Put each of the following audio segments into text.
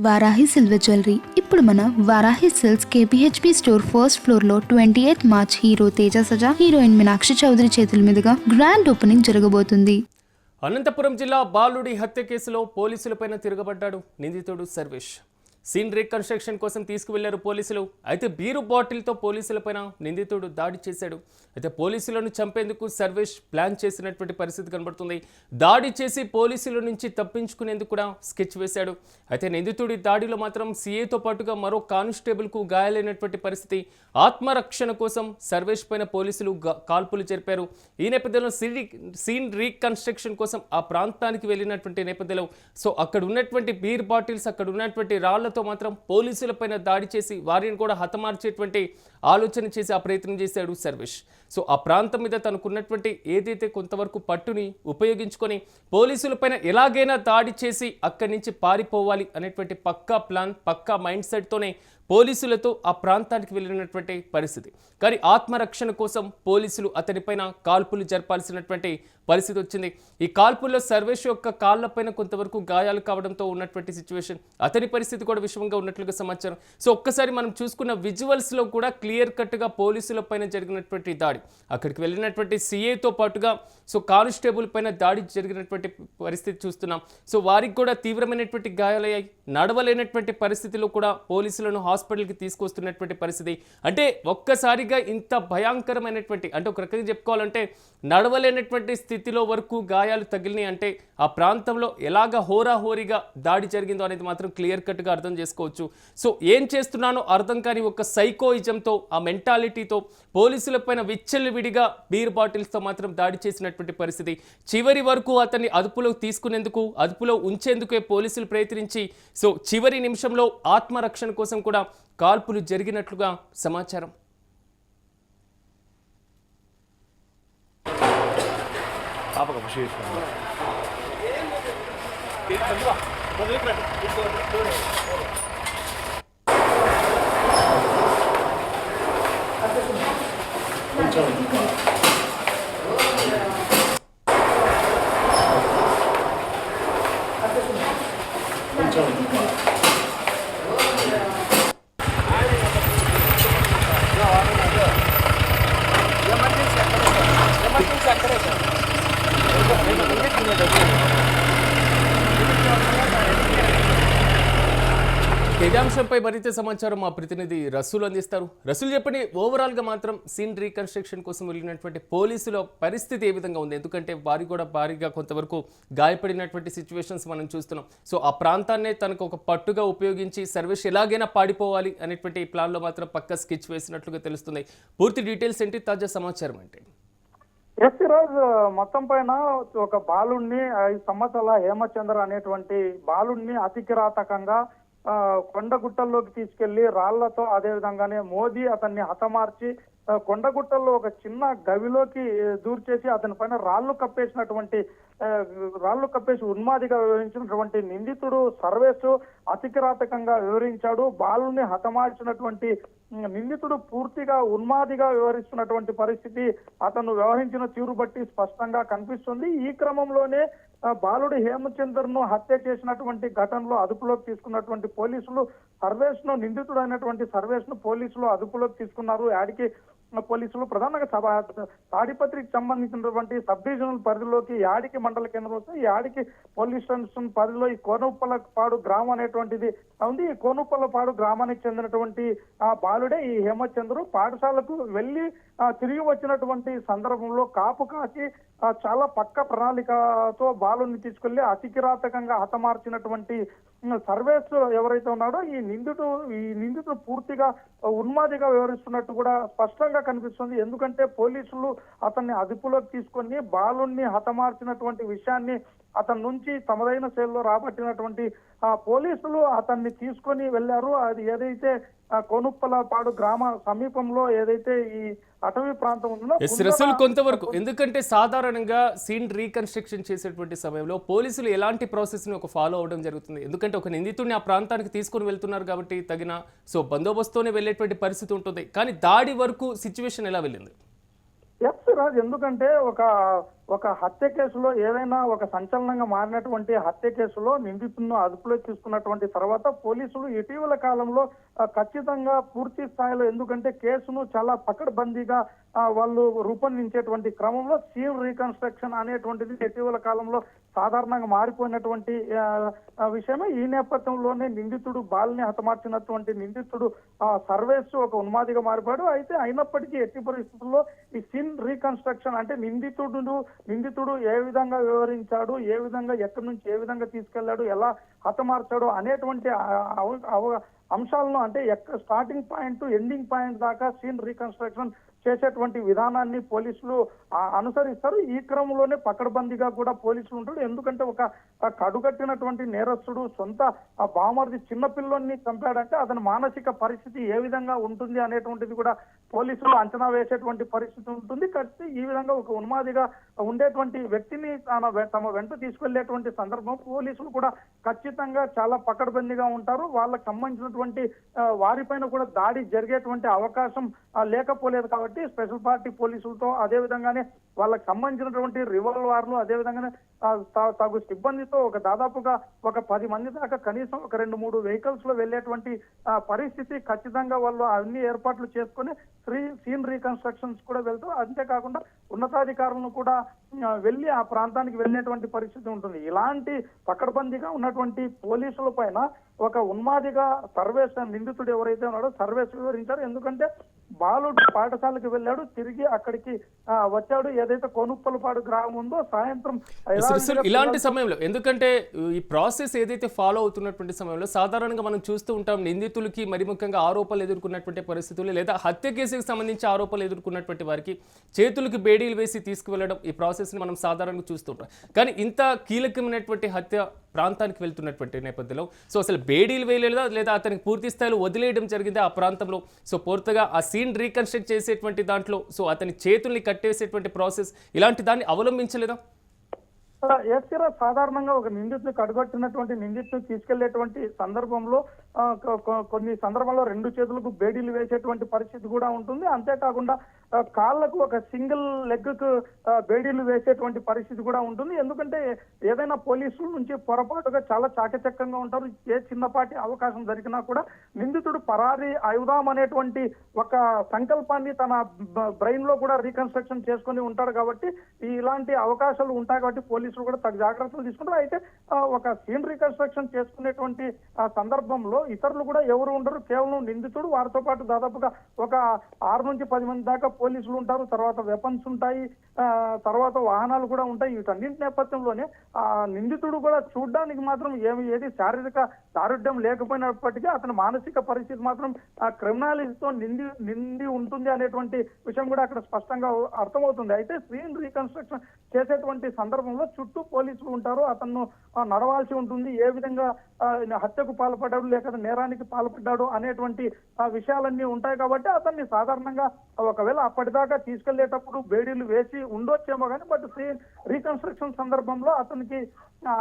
Varahi silver jewellery ఇప్పుడు మన Varahi silks KPHP store first floor లో 28 March hero Teja Sajja heroine Meenakshi Chaudhary చేతుల మీదుగా గ్రాండ్ ఓపెనింగ్ జరగబోతుంది. అనంతపురం జిల్లా బాలుడి హత్య కేసులో పోలీసులపైన తిరగబడ్డాడు నిందితుడు సర్వేష్. సీన్ రీకన్స్ట్రక్షన్ కోసం తీసుకువెళ్లారు పోలీసులు. అయితే బీరు బాటిల్తో పోలీసులపైన నిందితుడు దాడి చేశాడు. అయితే పోలీసులను చంపేందుకు సర్వేష్ ప్లాన్ చేసినటువంటి పరిస్థితి కనబడుతుంది. దాడి చేసి పోలీసుల నుంచి తప్పించుకునేందుకు కూడా స్కెచ్ వేశాడు. అయితే నిందితుడి దాడిలో మాత్రం సీఏతో పాటుగా మరో కానిస్టేబుల్కు గాయాలైనటువంటి పరిస్థితి. ఆత్మరక్షణ కోసం సర్వేష్ పైన పోలీసులు కాల్పులు జరిపారు. ఈ నేపథ్యంలో సీన్ రీకన్స్ట్రక్షన్ కోసం ఆ ప్రాంతానికి వెళ్ళినటువంటి నేపథ్యంలో అక్కడ ఉన్నటువంటి బీర్ బాటిల్స్, అక్కడ ఉన్నటువంటి రాళ్లతో మాత్రం పోలీసులపైన దాడి చేసి వారిని కూడా హతమార్చేటువంటి ఆలోచన చేసి ఆ ప్రయత్నం చేశాడు సర్వేష్. ఆ ప్రాంతం మీద తనకున్నటువంటి ఏదైతే కొంతవరకు పట్టుని ఉపయోగించుకొని పోలీసులపైన ఎలాగైనా దాడి చేసి అక్కడి నుంచి పారిపోవాలి అనేటువంటి పక్కా ప్లాన్, పక్కా మైండ్ సెట్తోనే పోలీసులతో ఆ ప్రాంతానికి వెళ్ళినటువంటి పరిస్థితి. కానీ ఆత్మరక్షణ కోసం పోలీసులు అతనిపైన కాల్పులు జరపాల్సినటువంటి పరిస్థితి వచ్చింది. ఈ కాల్పుల్లో సర్వేష్ యొక్క కాళ్లపైన కొంతవరకు గాయాలు కావడంతో ఉన్నటువంటి సిచ్యువేషన్, అతని పరిస్థితి కూడా విషమంగా ఉన్నట్లుగా సమాచారం. ఒక్కసారి మనం చూసుకున్న విజువల్స్లో కూడా క్లియర్ కట్గా పోలీసుల పైన జరిగినటువంటి దాడి, అక్కడికి వెళ్ళినటువంటి సీఏతో పాటుగా కానిస్టేబుల్ పైన దాడి జరిగినటువంటి పరిస్థితి చూస్తున్నాం. వారికి కూడా తీవ్రమైనటువంటి గాయాలయ్యాయి. నడవలేనటువంటి పరిస్థితిలో కూడా పోలీసులను హాస్పిటల్కి తీసుకొస్తున్నటువంటి పరిస్థితి. అంటే ఒక్కసారిగా ఇంత భయంకరమైనటువంటి, అంటే ఒక రకంగా చెప్పుకోవాలంటే నడవలేనటువంటి స్థితిలో వరకు గాయాలు తగిలినాయి అంటే ఆ ప్రాంతంలో ఎలాగ హోరాహోరీగా దాడి జరిగిందో అనేది మాత్రం క్లియర్ కట్గా అర్థం చేసుకోవచ్చు. ఏం చేస్తున్నానో అర్థం కాని ఒక సైకోయిజంతో, ఆ మెంటాలిటీతో పోలీసులపైన విచ్చలవిడిగా బీర్ బాటిల్స్తో మాత్రం దాడి చేసినటువంటి పరిస్థితి. చివరి వరకు అతన్ని అదుపులో తీసుకునేందుకు, అదుపులో ఉంచేందుకే పోలీసులు ప్రయత్నించి చివరి నిమిషంలో ఆత్మరక్షణ కోసం కూడా కాల్పులు జరిగినట్లుగా సమాచారం. ఇదంశంపై మరింత సమాచారం మా ప్రతినిధి రసూల్ అందిస్తారు. రసూల్ చెప్పండి, ఓవరాల్గా మాత్రం సీన్ రీకన్స్ట్రక్షన్ కోసం వెళ్ళినటువంటి పోలీసుల పరిస్థితి ఏ విధంగా ఉంది? ఎందుకంటే వారి కూడా భారీగా కొంతవరకు గాయపడినటువంటి సిచ్యువేషన్స్ మనం చూస్తున్నాం. ఆ ప్రాంతాన్నే తనకు ఒక పట్టుగా ఉపయోగించి సర్వేష్ ఎలాగైనా పాడిపోవాలి అనేటువంటి ప్లాన్లో మాత్రం పక్క స్కెచ్ వేసినట్లుగా తెలుస్తుంది. పూర్తి డీటెయిల్స్ ఏంటి, తాజా సమాచారం ఏంటి? ఈరోజు మొత్తం పైన ఒక బాలుణ్ణి 5 సంవత్సరాల హేమచంద్ర అనేటువంటి బాలుణ్ణి అతి కిరాతకంగా కొండగుట్టల్లోకి తీసుకెళ్లి రాళ్లతో, అదే విధంగానే మోదీ అతన్ని హతమార్చి కొండగుట్టల్లో ఒక చిన్న గవిలోకి దూర్చేసి అతని పైన రాళ్లు కప్పేసి ఉన్మాదిగా వివరించినటువంటి నిందితుడు సర్వేష్ అతి కిరాతకంగా వివరించాడు. బాలుని హతమార్చినటువంటి నిందితుడు పూర్తిగా ఉన్మాదిగా వివరిస్తున్నటువంటి పరిస్థితి అతను వ్యవహరించిన తీరు బట్టి స్పష్టంగా కనిపిస్తుంది. ఈ క్రమంలోనే బాలుడి హేమచందర్ ను హత్య చేసినటువంటి ఘటనలో అదుపులోకి తీసుకున్నటువంటి పోలీసులు నిందితుడు అయినటువంటి సర్వేష్ ను పోలీసులు అదుపులోకి తీసుకున్నారు. యాడికి పోలీసులు ప్రధానంగా తాడిపత్రికి సంబంధించినటువంటి సబ్ డివిజనల్ పరిధిలోకి యాడికి మండల కేంద్రం వస్తే యాడికి పోలీస్ స్టేషన్ పరిధిలో ఈ కోనుప్పలపాడు గ్రామం అనేటువంటిది ఉంది. ఈ కోనుప్పలపాడు గ్రామానికి చెందినటువంటి ఆ బాలుడే ఈ హేమచంద్రు. పాఠశాలకు వెళ్ళి తిరిగి వచ్చినటువంటి సందర్భంలో కాపు కాసి చాలా పక్క ప్రణాళికతో బాలుని తీసుకెళ్లి అతి కిరాతకంగా హతమార్చినటువంటి సర్వేష్ ఎవరైతే ఉన్నాడో ఈ నిందితుడు పూర్తిగా ఉన్మాదిగా వివరిస్తున్నట్టు కూడా స్పష్టంగా కనిపిస్తుంది. ఎందుకంటే పోలీసులు అతన్ని అదుపులోకి తీసుకొని బాలుని హతమార్చినటువంటి విషయాన్ని అతని నుంచి తమదైన శైలిలో రాబట్టినటువంటి పోలీసులు అతన్ని తీసుకొని వెళ్లారు. అది ఏదైతే కోనుప్పలపాడు గ్రామ సమీపంలో ఏదైతే ఈ అటవీ ప్రాంతం ఉందో రసూల్ కొంతవరకు, ఎందుకంటే సాధారణంగా సీన్ రీకన్స్ట్రక్షన్ చేసేటువంటి సమయంలో పోలీసులు ఎలాంటి ప్రాసెస్ ని ఫాలో అవడం జరుగుతుంది? ఎందుకంటే ఒక నిందితుడిని ఆ ప్రాంతానికి తీసుకొని వెళ్తున్నారు కాబట్టి తగిన బందోబస్తుతోనే వెళ్ళేటువంటి పరిస్థితి ఉంటుంది. కానీ దాడి వరకు సిచ్యువేషన్ ఎలా వెళ్ళింది? రాజ్, ఎందుకంటే ఒక ఒక హత్య కేసులో ఏదైనా ఒక సంచలనంగా మారినటువంటి హత్య కేసులో నిందితులను అదుపులో తీసుకున్నటువంటి తర్వాత పోలీసులు ఇటీవల కాలంలో ఖచ్చితంగా పూర్తి స్థాయిలో, ఎందుకంటే కేసును చాలా పకడ్బందీగా వాళ్ళు రూపొందించేటువంటి క్రమంలో సీన్ రీకన్స్ట్రక్షన్ అనేటువంటిది ఇటీవల కాలంలో సాధారణంగా మారిపోయినటువంటి విషయమే. ఈ నేపథ్యంలోనే నిందితుడు బాల్ని హతమార్చినటువంటి నిందితుడు సర్వేస్ ఒక ఉన్మాదిగా మారిపోయాడు. అయితే అయినప్పటికీ ఎట్టి పరిస్థితుల్లో ఈ సీన్ రీకన్స్ట్రక్షన్ అంటే నిందితుడు ఏ విధంగా వివరించాడు, ఏ విధంగా ఎక్కడి నుంచి ఏ విధంగా తీసుకెళ్లాడు, ఎలా హతమార్చాడు అనేటువంటి అంశాలను, అంటే స్టార్టింగ్ పాయింట్ ఎండింగ్ పాయింట్ దాకా సీన్ రీకన్స్ట్రక్షన్ చేసేటువంటి విధానాన్ని పోలీసులు అనుసరిస్తారు. ఈ క్రమంలోనే పకడ్బందీగా కూడా పోలీసులు ఉంటాడు. ఎందుకంటే ఒక కడుగట్టినటువంటి నేరస్తుడు సొంత బామర్ది చిన్నపిల్లోని చంపాడంటే అతని మానసిక పరిస్థితి ఏ విధంగా ఉంటుంది అనేటువంటిది కూడా పోలీసులు అంచనా వేసేటువంటి పరిస్థితి ఉంటుంది. కాబట్టి ఈ విధంగా ఒక ఉన్మాదిగా ఉండేటువంటి వ్యక్తిని తమ వెంట తీసుకెళ్లేటువంటి సందర్భం పోలీసులు కూడా ఖచ్చితంగా చాలా పకడ్బందీగా ఉంటారు. వాళ్ళకి సంబంధించినటువంటి వారిపైన కూడా దాడి జరిగేటువంటి అవకాశం లేకపోలేదు. కాబట్టి స్పెషల్ పార్టీ పోలీసులతో, అదే విధంగానే వాళ్ళకి సంబంధించినటువంటి రివాల్వర్లు, అదే విధంగానే తగు సిబ్బందితో దాదాపుగా ఒక 10 మంది దాకా కనీసం ఒక 2-3 వెహికల్స్ లో వెళ్లేటువంటి పరిస్థితి ఖచ్చితంగా వాళ్ళు అన్ని ఏర్పాట్లు చేసుకుని సీన్ రీకన్స్ట్రక్షన్స్ కూడా వెళ్తూ, అంతేకాకుండా ఉన్నతాధికారులను కూడా వెళ్లి ఆ ప్రాంతానికి వెళ్ళేటువంటి పరిస్థితి ఉంటుంది. ఇలాంటి పకడ్బందీగా ఉన్నటువంటి పోలీసుల పైన ఒక ఉన్మాదిగా సర్వేస్ నిందితుడు ఎవరైతే ఉన్నాడో సర్వేస్ వివరించారు. ఎందుకంటే బాలుడు పాఠశాలకు వెళ్ళాడు, తిరిగి అక్కడికి వచ్చాడు. ఏదైతే కొనుప్పలపాడు గ్రామం ఉందో సాయంత్రం ఇలాంటి సమయంలో, ఎందుకంటే ఈ ప్రాసెస్ ఏదైతే ఫాలో అవుతున్నటువంటి సమయంలో సాధారణంగా మనం చూస్తూ ఉంటాం, నిందితులకి మరి ముఖ్యంగా ఆరోపణలు ఎదుర్కొన్నటువంటి పరిస్థితులు లేదా హత్య కేసుకు సంబంధించి ఆరోపణలు ఎదుర్కొన్నటువంటి వారికి చేతులకు బేడీలు వేసి తీసుకువెళ్ళడం, ఈ ప్రాసెస్ని మనం సాధారణంగా చూస్తూ ఉంటాం. కానీ ఇంత కీలకమైనటువంటి హత్య ప్రాంతానికి వెళ్తున్నటువంటి నేపథ్యంలో సో అసలు బేడీలు వేయలేదా లేదా అతనికి పూర్తి స్థాయిలో వదిలేయడం జరిగింది ఆ ప్రాంతంలో? సో పూర్తిగా ఆ సీన్ రీకన్స్ట్రక్ట్ చేసేటువంటి దాంట్లో సో అతని చేతుల్ని కట్టేసేటువంటి ప్రాసెస్ ఇలాంటి దాన్ని అవలంబించలేదా? సాధారణంగా ఒక నిందితుని కడుగొట్టినటువంటి నిందితుని తీసుకెళ్లేటువంటి సందర్భంలో కొన్ని సందర్భాల్లో 2 చేతులకు బేడీలు వేసేటువంటి పరిస్థితి కూడా ఉంటుంది. అంతేకాకుండా కాళ్లకు ఒక సింగిల్ లెగ్ కు బేడీలు వేసేటువంటి పరిస్థితి కూడా ఉంటుంది. ఎందుకంటే ఏదైనా పోలీసుల నుంచి పొరపాటుగా చాలా చాకచక్యంగా ఉంటారు. ఏ చిన్నపాటి అవకాశం దొరికినా కూడా నిందితుడు పరారీ అవుదాం అనేటువంటి ఒక సంకల్పాన్ని తన బ్రెయిన్ లో కూడా రీకన్స్ట్రక్షన్ చేసుకుని ఉంటాడు. కాబట్టి ఇలాంటి అవకాశాలు ఉంటాయి. కాబట్టి పోలీసులు కూడా తగు జాగ్రత్తలు తీసుకుంటారు. అయితే ఒక సీన్ రీకన్స్ట్రక్షన్ చేసుకునేటువంటి సందర్భంలో ఇతరులు కూడా ఎవరు ఉండరు, కేవలం నిందితుడు, వారితో పాటు దాదాపుగా ఒక 6 నుంచి 10 మంది దాకా పోలీసులు ఉంటారు. తర్వాత వెపన్స్ ఉంటాయి, తర్వాత వాహనాలు కూడా ఉంటాయి. వీటన్నింటి నేపథ్యంలోనే ఆ నిందితుడు కూడా చూడ్డానికి మాత్రం ఏది శారీరక దారుఢ్యం లేకపోయినప్పటికీ అతని మానసిక పరిస్థితి మాత్రం క్రిమినాలిటీతో నిండి ఉంటుంది అనేటువంటి విషయం కూడా అక్కడ స్పష్టంగా అర్థమవుతుంది. అయితే సీన్ రీకన్స్ట్రక్షన్ చేసేటువంటి సందర్భంలో చుట్టూ పోలీసులు ఉంటారు. అతను నడవాల్సి ఉంటుంది. ఏ విధంగా హత్యకు పాల్పడ్డాడు లేక నేరానికి పాల్పడ్డాడు అనేటువంటి విషయాలన్నీ ఉంటాయి. కాబట్టి అతన్ని సాధారణంగా ఒకవేళ అప్పటిదాకా తీసుకెళ్లేటప్పుడు బేడీలు వేసి ఉండొచ్చేమో కానీ బట్ రీకన్స్ట్రక్షన్ సందర్భంలో అతనికి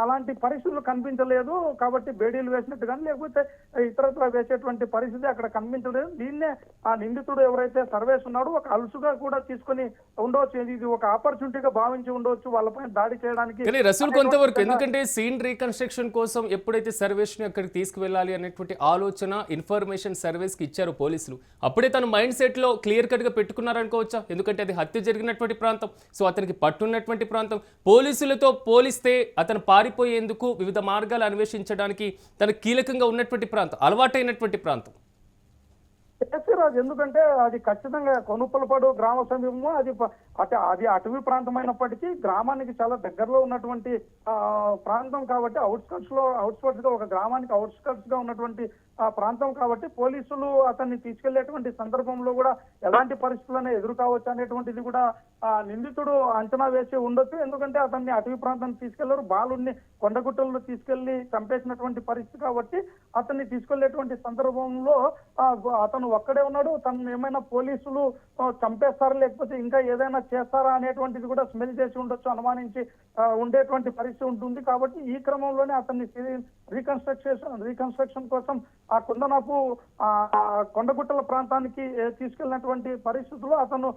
అలాంటి పరిస్థితులు కనిపించలేదు. కాబట్టి బేడీలు వేసినట్టు కానీ లేకపోతే ఇతరత్ర వేసేటువంటి పరిస్థితి అక్కడ కనిపించలేదు. దీన్నే ఆ నిందితుడు ఎవరైతే సర్వేస్ ఉన్నాడో ఒక అలుసుగా కూడా తీసుకుని ఉండవచ్చు. ఇది ఒక ఆపర్చునిటీగా భావించి ఉండవచ్చు వాళ్ళపైన దాడి చేయడానికి. కానీ రసూల్ కొంతవరకు, ఎందుకంటే సీన్ రీకన్స్ట్రక్షన్ కోసం ఎప్పుడైతే సర్వేస్ ని అక్కడికి తీసుకువెళ్ళాలి అనేటువంటి ఆలోచన ఇన్ఫర్మేషన్ సర్వేస్ కి ఇచ్చారు పోలీసులు, అప్పుడే తన మైండ్ సెట్ లో క్లియర్ కట్ గా పెట్టుకున్నారనుకోవచ్చా? ఎందుకంటే అది హత్య జరిగినటువంటి ప్రాంతం, సో అతనికి పట్టున్నటువంటి ప్రాంతం. పోలీసులతో పోలిస్తే అతను పారిపోయేందుకు వివిధ మార్గాలు అన్వేషించడానికి తన కీలకంగా ఉన్నటువంటి ప్రాంతం, అలవాటైనటువంటి ప్రాంతం. ఎందుకంటే అది ఖచ్చితంగా కొనుప్పలపాడు గ్రామ సమీపము, అది అటవీ ప్రాంతం అయినప్పటికీ గ్రామానికి చాలా దగ్గరలో ఉన్నటువంటి ప్రాంతం. కాబట్టి అవుట్స్కర్ట్స్ గా ఒక గ్రామానికి అవుట్స్కర్ట్స్ గా ఉన్నటువంటి ప్రాంతం. కాబట్టి పోలీసులు అతన్ని తీసుకెళ్లేటువంటి సందర్భంలో కూడా ఎలాంటి పరిస్థితులను ఎదుర్కోవచ్చు అనేటువంటిది కూడా నిందితుడు అంచనా వేసి ఉండొచ్చు. ఎందుకంటే అతన్ని అటవీ ప్రాంతానికి తీసుకెళ్లారు, బాలుడిని కొండగుట్టల్లో తీసుకెళ్లి చంపేసినటువంటి పరిస్థితి. కాబట్టి అతన్ని తీసుకెళ్లేటువంటి సందర్భంలో అతను ఒక్కడే ఉన్నాడు. తను ఏమైనా పోలీసులు చంపేస్తారు లేకపోతే ఇంకా ఏదైనా చేస్తారా అనేటువంటిది కూడా స్మెల్ చేసి ఉండొచ్చు, అనుమానించి ఉండేటువంటి పరిస్థితి ఉంటుంది. కాబట్టి ఈ క్రమంలోనే అతన్ని రీకన్స్ట్రక్షన్ కోసం ఆ కుందనపు కొండగుట్టల ప్రాంతానికి తీసుకెళ్లినటువంటి పరిస్థితుల్లో అతను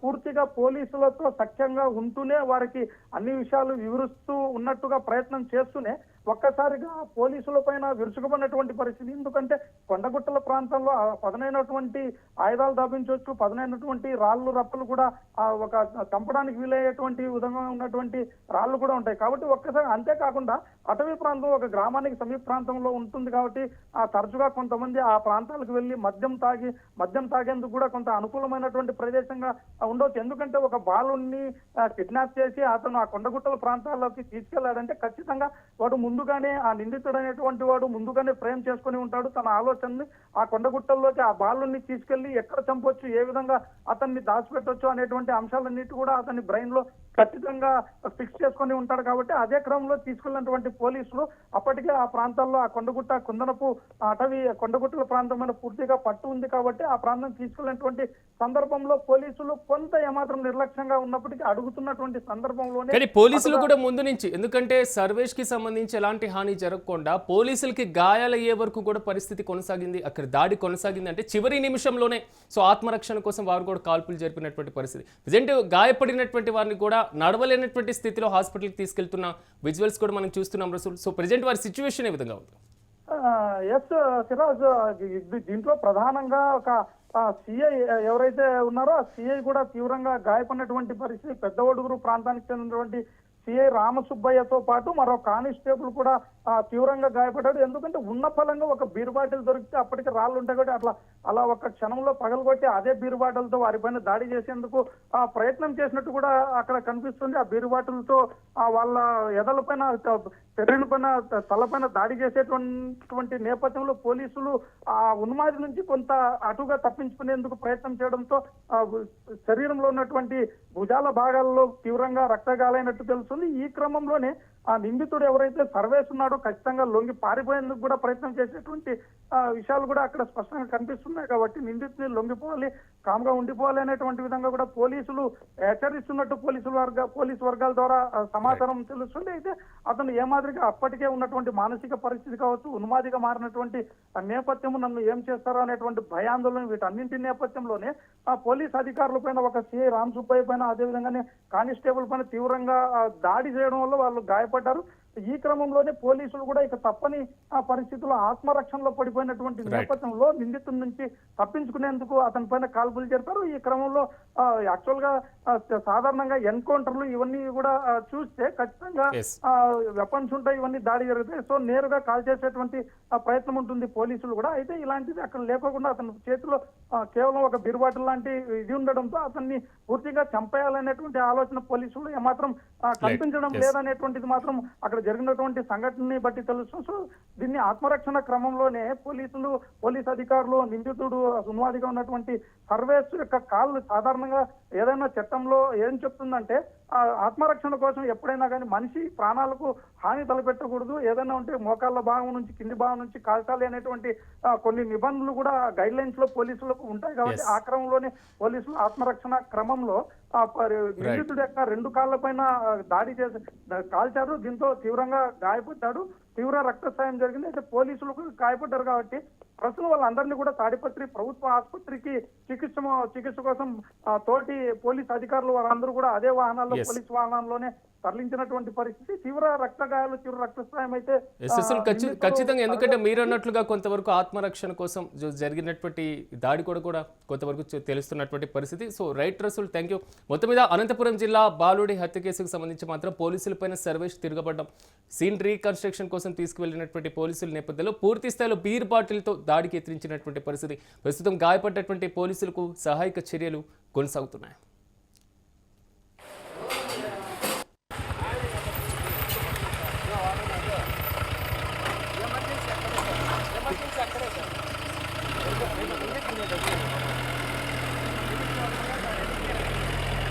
పూర్తిగా పోలీసులతో సఖ్యంగా ఉంటూనే వారికి అన్ని విషయాలు వివరిస్తూ ఉన్నట్టుగా ప్రయత్నం చేస్తూనే ఒక్కసారిగా పోలీసుల పైన విరుచుకుపడినటువంటి పరిస్థితి. ఎందుకంటే కొండగుట్టల ప్రాంతంలో పదునైనటువంటి ఆయుధాలు దాపించవచ్చు, పదునైనటువంటి రాళ్ళు రప్పలు కూడా ఒక చంపడానికి వీలయ్యేటువంటి విధంగా ఉన్నటువంటి రాళ్ళు కూడా ఉంటాయి. కాబట్టి ఒక్కసారి అంతేకాకుండా అటవీ ప్రాంతం ఒక గ్రామానికి సమీప ప్రాంతంలో ఉంటుంది కాబట్టి తరచుగా కొంతమంది ఆ ప్రాంతాలకు వెళ్లి మద్యం తాగేందుకు కూడా కొంత అనుకూలమైనటువంటి ప్రదేశంగా ఉండవచ్చు. ఎందుకంటే ఒక బాలుని కిడ్నాప్ చేసి అతను ఆ కొండగుట్టల ప్రాంతాల్లోకి తీసుకెళ్లాడంటే ఖచ్చితంగా వాడు ముందుగానే ఆ నిందితుడు అనేటువంటి వాడు ముందుగానే ఫ్రేమ్ చేసుకుని ఉంటాడు. తన ఆలోచనని ఆ కొండగుట్టల్లోకి ఆ బాలుని తీసుకెళ్లి ఎక్కడ చంపొచ్చు, ఏ విధంగా అతన్ని దాచిపెట్టొచ్చు అనేటువంటి అంశాలన్నిటి కూడా అతని బ్రెయిన్ లో ఖచ్చితంగా ఫిక్స్ చేసుకుని ఉంటాడు. కాబట్టి అదే క్రమంలో తీసుకెళ్లినటువంటి పోలీసులు అప్పటికే ఆ ప్రాంతాల్లో ఆ కుందనపు అటవీ కొండగుట్టల ప్రాంతం మీద పూర్తిగా పట్టు ఉంది కాబట్టి ఆ ప్రాంతం తీసుకెళ్లినటువంటి సందర్భంలో పోలీసులు కొంత ఏమాత్రం నిర్లక్ష్యంగా ఉన్నప్పటికీ అడుగుతున్నటువంటి సందర్భంలోనే కానీ పోలీసులు కూడా ముందు నుంచి, ఎందుకంటే సర్వేష్ కి సంబంధించి ఎలాంటి హాని జరగకుండా పోలీసులకి గాయాలయ్యే వరకు కూడా పరిస్థితి కొనసాగింది, అక్కడ దాడి కొనసాగింది. అంటే చివరి నిమిషంలోనే సో ఆత్మరక్షణ కోసం వారు కూడా కాల్పులు జరిపినటువంటి పరిస్థితి. ప్రజెంట్ గాయపడినటువంటి వారిని కూడా నడవలేనటువంటి స్థితిలో హాస్పిటల్కి తీసుకెళ్తున్న విజువల్స్ కూడా మనం చూస్తున్నాం రసూల్. సో ప్రెజెంట్ వారి సిచ్యువేషన్ ఏ విధంగా ఉంది? ఎస్ సిరాజ్, దీంట్లో ప్రధానంగా ఒక సిఐ ఎవరైతే ఉన్నారో ఆ సిఐ కూడా తీవ్రంగా గాయపడినటువంటి పరిస్థితి. పెద్ద ఒడుగురు ప్రాంతానికి చెందినటువంటి సిఐ రామసుబ్బయ్యతో పాటు మరో కానిస్టేబుల్ కూడా తీవ్రంగా గాయపడ్డాడు. ఎందుకంటే ఉన్న ఫలంగా ఒక బీర్ బాటిల్ దొరికితే అప్పటికి రాళ్ళు ఉంటాయి కాబట్టి అలా ఒక క్షణంలో పగలగొట్టి అదే బీర్ బాటిల్తో వారిపైన దాడి చేసేందుకు ప్రయత్నం చేసినట్టు కూడా అక్కడ కనిపిస్తుంది. ఆ బీర్ బాటిల్తో వాళ్ళ ఎదలపైన, శరీరం పైన, తలపైన దాడి చేసేటువంటి నేపథ్యంలో పోలీసులు ఆ ఉన్మాది నుంచి కొంత అటుగా తప్పించుకునేందుకు ప్రయత్నం చేయడంతో శరీరంలో ఉన్నటువంటి భుజాల భాగాల్లో తీవ్రంగా రక్తగాలైనట్టు తెలుస్తుంది. ఈ క్రమంలోనే ఆ నిందితుడు ఎవరైతే సర్వేస్ ఉన్నాడో ఖచ్చితంగా లొంగి పారిపోయేందుకు కూడా ప్రయత్నం చేసేటువంటి విషయాలు కూడా అక్కడ స్పష్టంగా కనిపిస్తున్నాయి. కాబట్టి నిందితుని లొంగిపోవాలి, కామ్గా ఉండిపోవాలి అనేటువంటి విధంగా కూడా పోలీసులు హెచ్చరిస్తున్నట్టు పోలీసు వర్గాల ద్వారా సమాచారం తెలుస్తుంది. అయితే అతను ఏ మాదిరిగా అప్పటికే ఉన్నటువంటి మానసిక పరిస్థితి కావచ్చు, ఉన్మాదిగా మారినటువంటి నేపథ్యము, నన్ను ఏం చేస్తారో అనేటువంటి భయాందోళన, వీటన్నింటి నేపథ్యంలోనే ఆ పోలీస్ అధికారుల పైన, ఒక సిఐ రామ్ సుబ్బయ్య పైన, అదేవిధంగానే కానిస్టేబుల్ పైన తీవ్రంగా దాడి చేయడం వల్ల వాళ్ళు గాయపడ్డారు. ఈ క్రమంలోనే పోలీసులు కూడా ఇక తప్పని పరిస్థితుల్లో ఆత్మరక్షణలో పడిపోయినటువంటి నేపథ్యంలో నిందితుడి నుంచి తప్పించుకునేందుకు అతని పైన కాల్పులు జరిపారు. ఈ క్రమంలో యాక్చువల్ గా సాధారణంగా ఎన్కౌంటర్లు ఇవన్నీ కూడా చూస్తే ఖచ్చితంగా వెపన్స్ ఉంటాయి, ఇవన్నీ దాడి జరుగుతాయి. సో నేరుగా కాల్ చేసేటువంటి ప్రయత్నం ఉంటుంది పోలీసులు కూడా. అయితే ఇలాంటిది అక్కడ లేకోకుండా అతని చేతిలో కేవలం ఒక బీర్ బాటిల్ లాంటి ఇది ఉండడంతో అతన్ని పూర్తిగా చంపేయాలనేటువంటి ఆలోచన పోలీసులు ఏమాత్రం కనిపించడం లేదనేటువంటిది మాత్రం అక్కడ జరిగినటువంటి సంఘటనని బట్టి తెలుసు. సో దీన్ని ఆత్మరక్షణ క్రమంలోనే పోలీస్ అధికారులు నిందితుడు ఉన్మాదిగా ఉన్నటువంటి సర్వేస్ యొక్క కాళ్ళు, సాధారణంగా ఏదైనా చట్టంలో ఏం చెప్తుందంటే ఆత్మరక్షణ కోసం ఎప్పుడైనా కానీ మనిషి ప్రాణాలకు హాని తలపెట్టకూడదు, ఏదైనా ఉంటే మోకాళ్ళ భాగం నుంచి కింది భాగం నుంచి కాల్చాలి అనేటువంటి కొన్ని నిబంధనలు కూడా గైడ్ లైన్స్ లో పోలీసులకు ఉంటాయి. కాబట్టి ఆ క్రమంలోనే పోలీసులు ఆత్మరక్షణ క్రమంలో నిందితుడి యొక్క 2 కాళ్ల పైన దాడి చేసి కాల్చారు. దీంతో తీవ్రంగా గాయపడ్డాడు, తీవ్ర రక్తస్రావం జరిగింది. అయితే పోలీసులకు గాయపడ్డారు కాబట్టి ప్రస్తుతం వాళ్ళందరినీ కూడా తాడిపత్రి ప్రభుత్వ ఆసుపత్రికి చికిత్స కోసం తోటి పోలీస్ అధికారులు వారందరూ కూడా అదే వాహనాల్లో, పోలీస్ వాహనాల్లోనే తరలించినటువంటి పరిస్థితి. తీవ్ర రక్తగాయాలు, తీవ్ర రక్తస్రావం అయితే ఖచ్చితంగా. ఎందుకంటే మీరు అన్నట్లుగా కొంతవరకు ఆత్మరక్షణ కోసం జరిగినటువంటి దాడి కూడా కొంతవరకు తెలుస్తున్నటువంటి పరిస్థితి. So right Rasool, thank you. మొత్తం మీద అనంతపురం జిల్లా బాలుడి హత్య కేసుకు సంబంధించి మాత్రం పోలీసులపైన సర్వేష్ తిరగబడ్డం, సీన్ రీకన్స్ట్రక్షన్ కోసం తీసుకువెళ్లినటువంటి పోలీసుల నేపథ్యంలో పూర్తి స్థాయిలో బీర్ బాటిల్తో దాడికి ఎత్తిరించినటువంటి పరిస్థితి. ప్రస్తుతం గాయపడ్డటువంటి పోలీసులకు సహాయక చర్యలు కొనసాగుతున్నాయి.